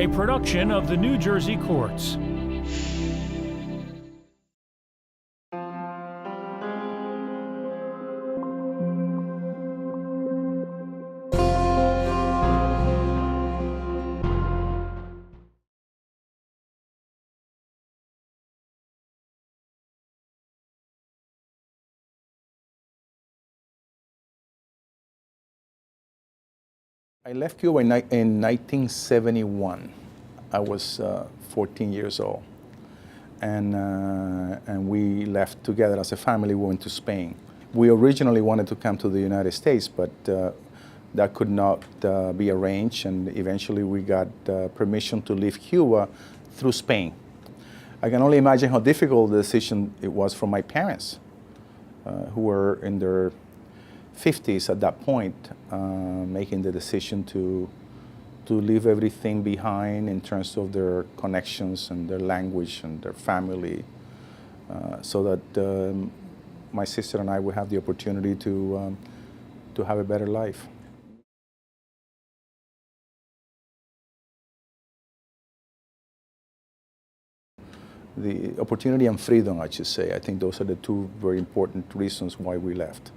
a production of the New Jersey courts. I left Cuba in 1971. I was 14 years old. And we left together as a family. We went to Spain. We originally wanted to come to the United States, but that could not be arranged, and eventually we got permission to leave Cuba through Spain. I can only imagine how difficult the decision it was for my parents, who were in their 50s at that point, making the decision to leave everything behind in terms of their connections and their language and their family, so that my sister and I would have the opportunity to have a better life. The opportunity and freedom, I should say. I think those are the two very important reasons why we left.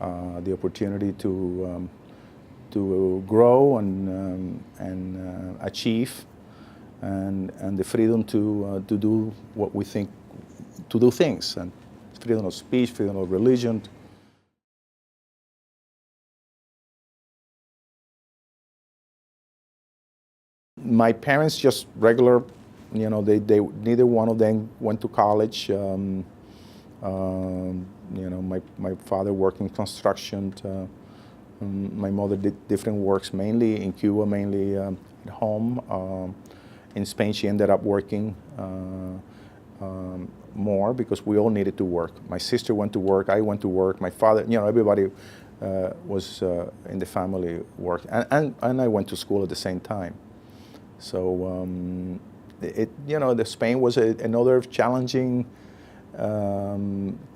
The opportunity to grow and achieve, and the freedom to do what we think, to do things, and freedom of speech, freedom of religion. My parents just regular, you know, they neither one of them went to college. You know, my father worked in construction. My mother did different works, mainly in Cuba, mainly at home. In Spain, she ended up working more because we all needed to work. My sister went to work, I went to work, my father, you know, everybody was in the family worked. And I went to school at the same time. So, you know, Spain was another challenging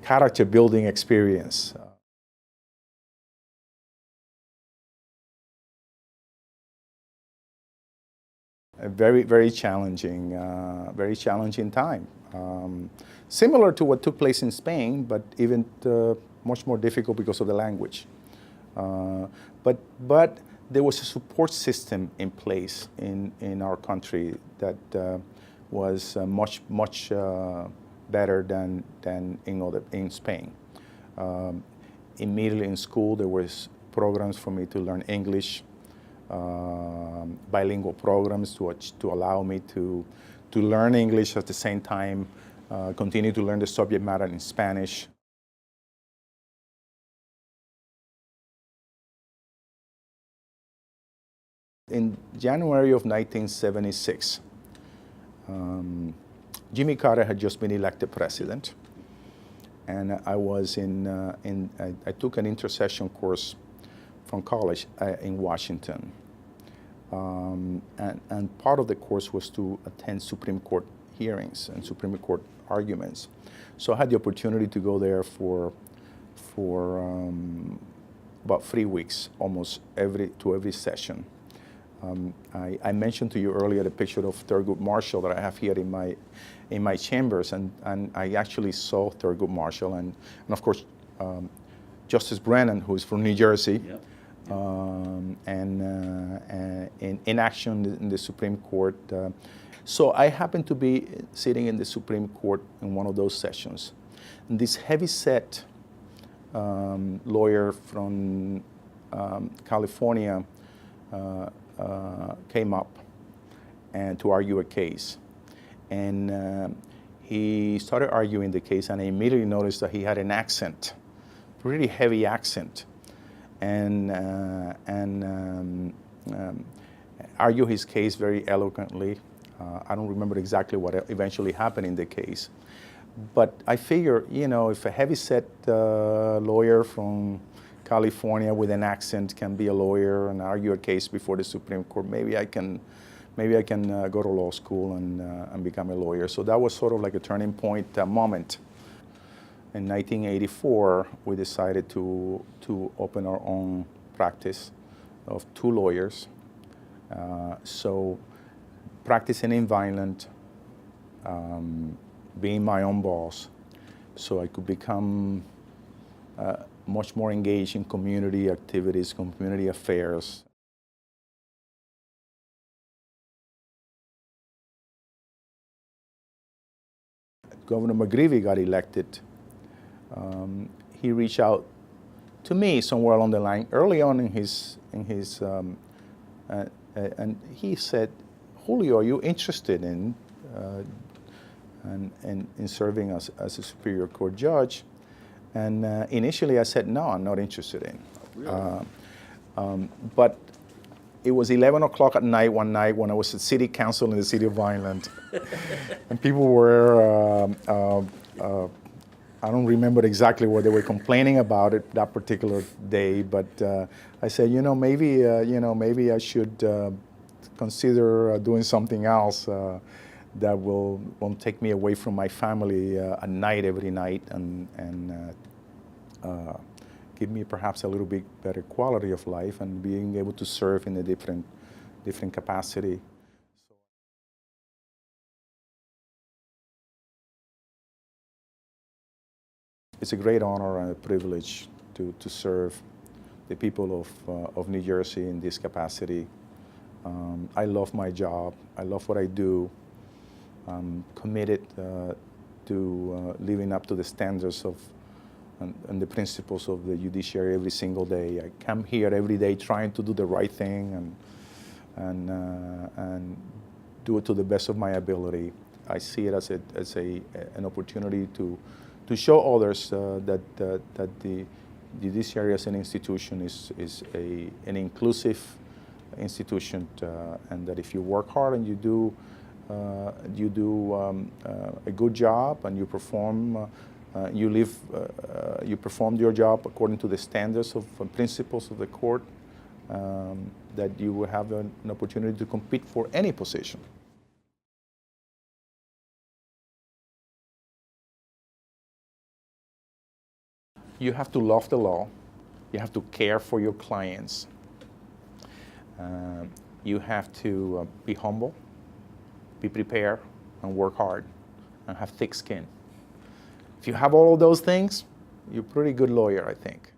character building experience. A very challenging time. Similar to what took place in Spain, but even much more difficult because of the language. But there was a support system in place in our country that was much better than in Spain. Immediately in school, there was programs for me to learn English, bilingual programs to allow me to learn English at the same time, continue to learn the subject matter in Spanish. In January of 1976, Jimmy Carter had just been elected president, and I was I took an intercession course from college in Washington, and part of the course was to attend Supreme Court hearings and Supreme Court arguments. So I had the opportunity to go there for about 3 weeks, almost every session. I mentioned to you earlier the picture of Thurgood Marshall that I have here in my chambers, and I actually saw Thurgood Marshall and of course Justice Brennan, who is from New Jersey. Yep. In action in the Supreme Court. So I happened to be sitting in the Supreme Court in one of those sessions. And this heavy-set lawyer from California came up and to argue a case. And he started arguing the case, and I immediately noticed that he had an accent, really heavy accent, and argue his case very eloquently. I don't remember exactly what eventually happened in the case, but I figure, you know, if a heavy-set lawyer from California with an accent can be a lawyer and argue a case before the Supreme Court, maybe I can go to law school and become a lawyer. So that was sort of like a turning point moment. In 1984, we decided to open our own practice of 2 lawyers. So practicing in violent, being my own boss, so I could become much more engaged in community activities, community affairs. Governor McGreevey got elected. He reached out to me somewhere along the line early on in his and he said, "Julio, are you interested in in serving as a Superior Court judge?" And initially I said, "No, I'm not interested in." Really? But it was 11 o'clock at night one night when I was at City Council in the city of Vineland, and people were. I don't remember exactly what they were complaining about it that particular day, but I said, maybe I should consider doing something else that won't take me away from my family at night every night and give me perhaps a little bit better quality of life and being able to serve in a different capacity. It's a great honor and a privilege to serve the people of New Jersey in this capacity. I love my job. I love what I do. I'm committed to living up to the standards of and the principles of the judiciary every single day. I come here every day trying to do the right thing and do it to the best of my ability. I see it as an opportunity to show others that the judiciary as an institution is an inclusive institution, and that if you work hard and you do a good job and you perform, you performed your job according to the standards of principles of the court, that you will have an opportunity to compete for any position. You have to love the law. You have to care for your clients. You have to be humble, be prepared, and work hard, and have thick skin. If you have all of those things, you're a pretty good lawyer, I think.